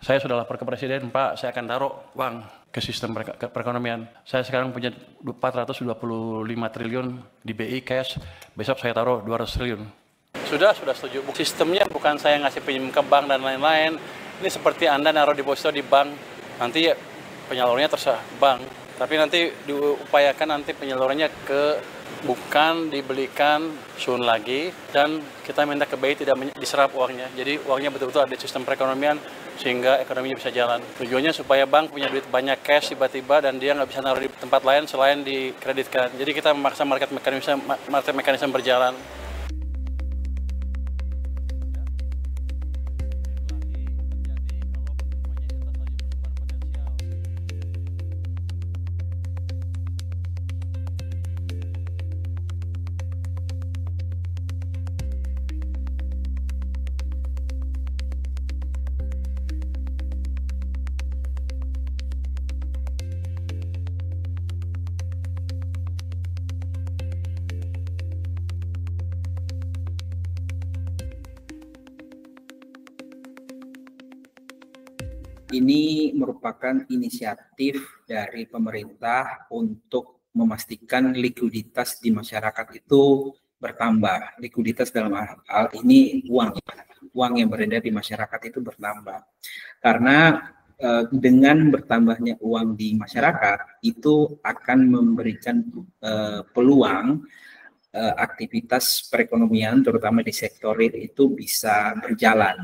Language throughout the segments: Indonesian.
Saya sudah lapor ke Presiden, Pak, saya akan taruh uang ke sistem perekonomian. Saya sekarang punya 425 triliun di BI cash, besok saya taruh 200 triliun. Sudah setuju. Sistemnya bukan saya ngasih pinjam ke bank dan lain-lain. Ini seperti Anda naruh deposito di bank, nanti penyalurnya terserah bank. Tapi nanti diupayakan nanti penyalurannya bukan dibelikan sun lagi, dan kita minta ke BI tidak diserap uangnya. Jadi uangnya betul-betul ada di sistem perekonomian sehingga ekonominya bisa jalan. Tujuannya supaya bank punya duit banyak cash tiba-tiba dan dia nggak bisa naruh di tempat lain selain dikreditkan. Jadi kita memaksa market mekanisme berjalan. Ini merupakan inisiatif dari pemerintah untuk memastikan likuiditas di masyarakat itu bertambah. Likuiditas dalam hal ini uang yang beredar di masyarakat itu bertambah. Karena dengan bertambahnya uang di masyarakat itu akan memberikan peluang aktivitas perekonomian terutama di sektor real itu bisa berjalan.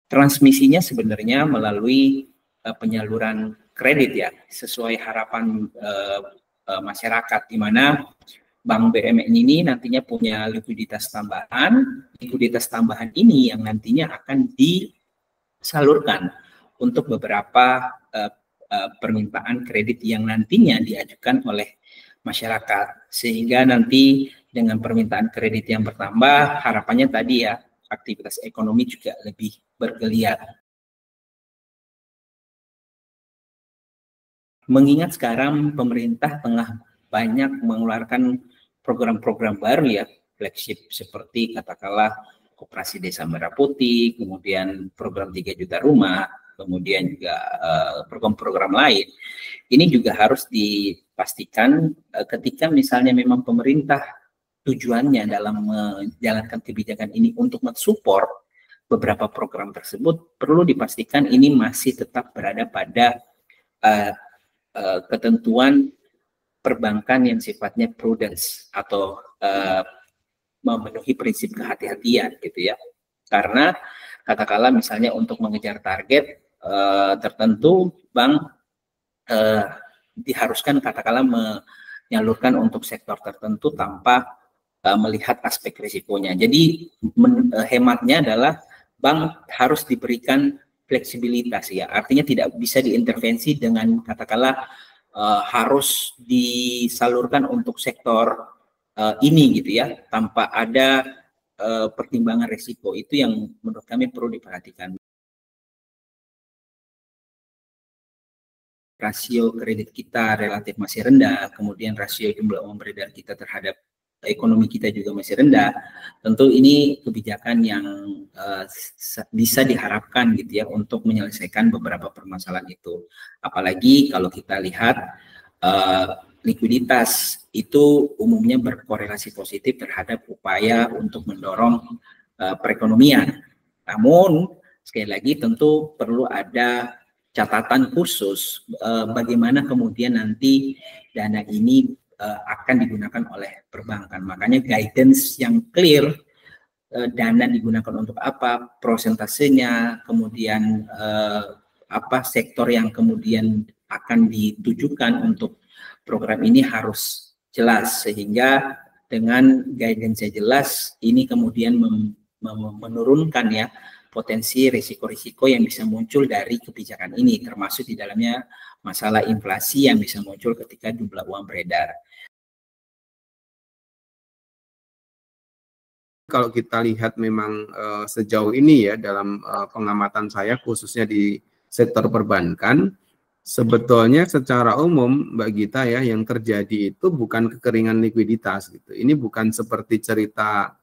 Transmisinya sebenarnya melalui penyaluran kredit ya, sesuai harapan masyarakat, di mana Bank BUMN ini nantinya punya likuiditas tambahan. Likuiditas tambahan ini yang nantinya akan disalurkan untuk beberapa permintaan kredit yang nantinya diajukan oleh masyarakat. Sehingga nanti dengan permintaan kredit yang bertambah, harapannya tadi ya, aktivitas ekonomi juga lebih bergeliat. Mengingat sekarang pemerintah tengah banyak mengeluarkan program-program baru ya, flagship seperti katakanlah Koperasi Desa Merah Putih, kemudian program 3 juta rumah, kemudian juga program-program lain. Ini juga harus dipastikan ketika misalnya memang pemerintah tujuannya dalam menjalankan kebijakan ini untuk mensupport beberapa program tersebut, perlu dipastikan ini masih tetap berada pada ketentuan perbankan yang sifatnya prudence atau memenuhi prinsip kehati-hatian gitu ya. Karena katakanlah misalnya untuk mengejar target tertentu, bank diharuskan katakanlah menyalurkan untuk sektor tertentu tanpa melihat aspek risikonya. Jadi hematnya adalah bank harus diberikan fleksibilitas ya. Artinya tidak bisa diintervensi dengan katakanlah harus disalurkan untuk sektor ini gitu ya, tanpa ada pertimbangan risiko. Itu yang menurut kami perlu diperhatikan. Rasio kredit kita relatif masih rendah, kemudian rasio jumlah uang beredar kita terhadap ekonomi kita juga masih rendah. Tentu ini kebijakan yang bisa diharapkan gitu ya untuk menyelesaikan beberapa permasalahan itu. Apalagi kalau kita lihat likuiditas itu umumnya berkorelasi positif terhadap upaya untuk mendorong perekonomian. Namun sekali lagi tentu perlu ada catatan khusus bagaimana kemudian nanti dana ini akan digunakan oleh perbankan. Makanya guidance yang clear, dana digunakan untuk apa, prosentasenya, kemudian apa sektor yang kemudian akan ditujukan untuk program ini harus jelas, sehingga dengan guidance yang jelas ini kemudian menurunkan ya potensi risiko-risiko yang bisa muncul dari kebijakan ini, termasuk di dalamnya masalah inflasi yang bisa muncul ketika jumlah uang beredar. Kalau kita lihat memang sejauh ini ya dalam pengamatan saya khususnya di sektor perbankan, sebetulnya secara umum Mbak Gita ya yang terjadi itu bukan kekeringan likuiditas gitu. Ini bukan seperti cerita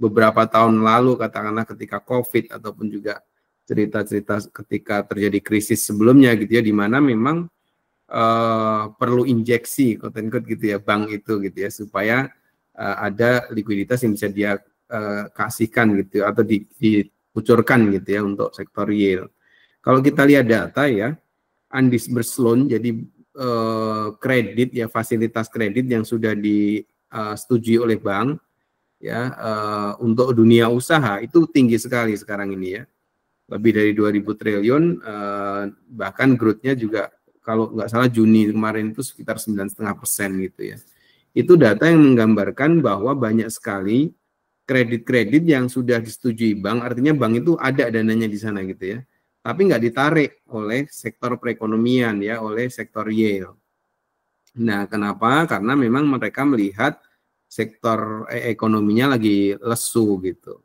beberapa tahun lalu, katakanlah ketika COVID ataupun juga cerita-cerita ketika terjadi krisis sebelumnya gitu ya, di mana memang perlu injeksi quote unquote gitu ya bank itu gitu ya, supaya ada likuiditas yang bisa dia kasihkan gitu ya, atau dikucurkan gitu ya untuk sektor real. Kalau kita lihat data ya, undisbursed loan, jadi kredit ya, fasilitas kredit yang sudah disetujui oleh bank ya, untuk dunia usaha itu tinggi sekali sekarang ini ya, lebih dari 2.000 triliun, bahkan growth-nya juga kalau nggak salah Juni kemarin itu sekitar 9,5% gitu ya. Itu data yang menggambarkan bahwa banyak sekali kredit-kredit yang sudah disetujui bank, artinya bank itu ada dananya di sana gitu ya, tapi nggak ditarik oleh sektor perekonomian ya, oleh sektor real. Nah, kenapa? Karena memang mereka melihat sektor ekonominya lagi lesu gitu.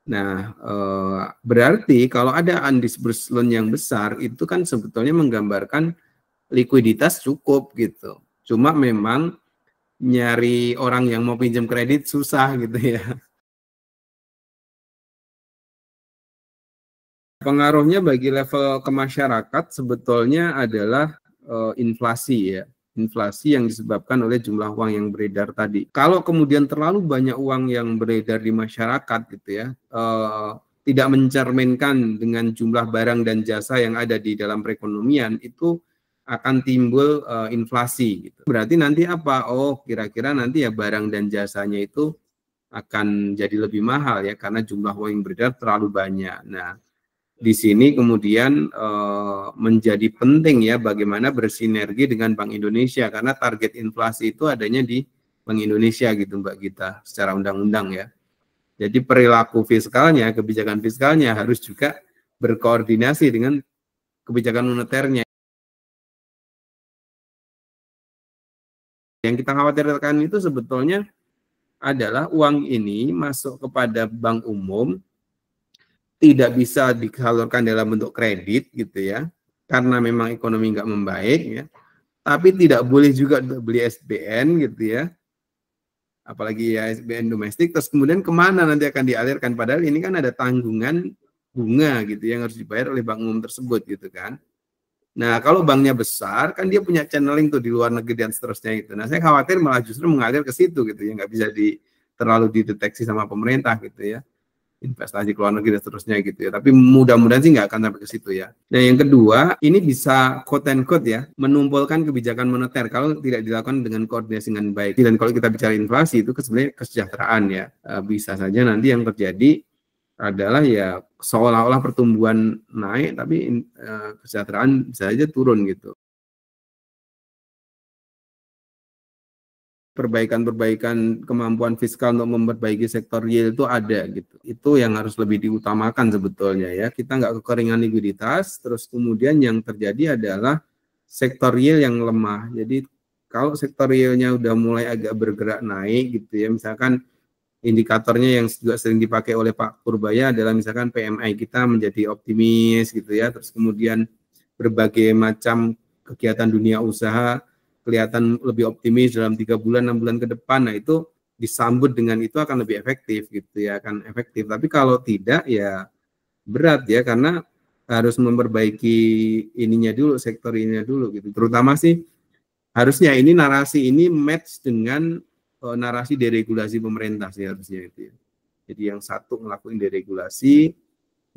Nah, berarti kalau ada undisbursed loan yang besar, itu kan sebetulnya menggambarkan likuiditas cukup gitu. Cuma memang nyari orang yang mau pinjam kredit susah gitu ya. Pengaruhnya bagi level ke masyarakat sebetulnya adalah inflasi ya. Inflasi yang disebabkan oleh jumlah uang yang beredar tadi. Kalau kemudian terlalu banyak uang yang beredar di masyarakat gitu ya, tidak mencerminkan dengan jumlah barang dan jasa yang ada di dalam perekonomian, itu akan timbul inflasi gitu. Berarti nanti apa? Oh, kira-kira nanti ya barang dan jasanya itu akan jadi lebih mahal ya, karena jumlah uang yang beredar terlalu banyak. Nah, di sini kemudian menjadi penting ya bagaimana bersinergi dengan Bank Indonesia, karena target inflasi itu adanya di Bank Indonesia gitu Mbak Gita, secara undang-undang ya. Jadi perilaku fiskalnya, kebijakan fiskalnya harus juga berkoordinasi dengan kebijakan moneternya. Yang kita khawatirkan itu sebetulnya adalah uang ini masuk kepada bank umum, tidak bisa disalurkan dalam bentuk kredit gitu ya, karena memang ekonomi nggak membaik ya, tapi tidak boleh juga beli SBN gitu ya, apalagi ya SBN domestik, terus kemudian kemana nanti akan dialirkan, padahal ini kan ada tanggungan bunga gitu yang harus dibayar oleh bank umum tersebut gitu kan. Nah, kalau banknya besar kan dia punya channeling tuh di luar negeri dan seterusnya itu. Nah, saya khawatir malah justru mengalir ke situ gitu ya, nggak bisa terlalu dideteksi sama pemerintah gitu ya, investasi ke luar negeri dan seterusnya gitu ya. Tapi mudah-mudahan sih nggak akan sampai ke situ ya. Nah, yang kedua, ini bisa quote and quote ya, menumpulkan kebijakan moneter kalau tidak dilakukan dengan koordinasi dengan baik. Dan kalau kita bicara inflasi itu sebenarnya kesejahteraan ya. Bisa saja nanti yang terjadi adalah ya seolah-olah pertumbuhan naik tapi kesejahteraan bisa saja turun gitu. Perbaikan-perbaikan kemampuan fiskal untuk memperbaiki sektor real itu ada gitu. Itu yang harus lebih diutamakan sebetulnya ya. Kita nggak kekeringan likuiditas, terus kemudian yang terjadi adalah sektor real yang lemah. Jadi kalau sektor realnya udah mulai agak bergerak naik gitu ya, misalkan indikatornya yang juga sering dipakai oleh Pak Purbaya adalah misalkan PMI kita menjadi optimis gitu ya, terus kemudian berbagai macam kegiatan dunia usaha kelihatan lebih optimis dalam 3 bulan, 6 bulan ke depan. Nah, itu disambut dengan itu akan lebih efektif gitu ya, akan efektif. Tapi kalau tidak ya berat ya, karena harus memperbaiki ininya dulu, sektor ininya dulu gitu. Terutama sih harusnya ini narasi ini match dengan narasi deregulasi pemerintah sih harusnya itu ya. Jadi yang satu ngelakuin deregulasi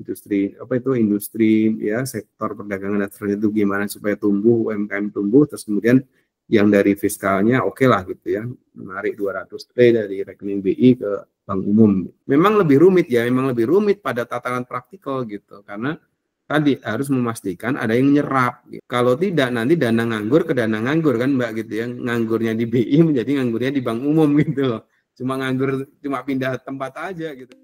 industri industri ya, sektor perdagangan dan seterusnya itu gimana supaya tumbuh, UMKM tumbuh, terus kemudian yang dari fiskalnya oke lah gitu ya, menarik 200 T dari rekening BI ke bank umum. Memang lebih rumit ya, memang lebih rumit pada tataran praktikal gitu, karena tadi harus memastikan ada yang nyerap. Kalau tidak nanti dana nganggur ke dana nganggur kan Mbak gitu ya. Nganggurnya di BI menjadi nganggurnya di bank umum gitu loh. Cuma nganggur, cuma pindah tempat aja gitu.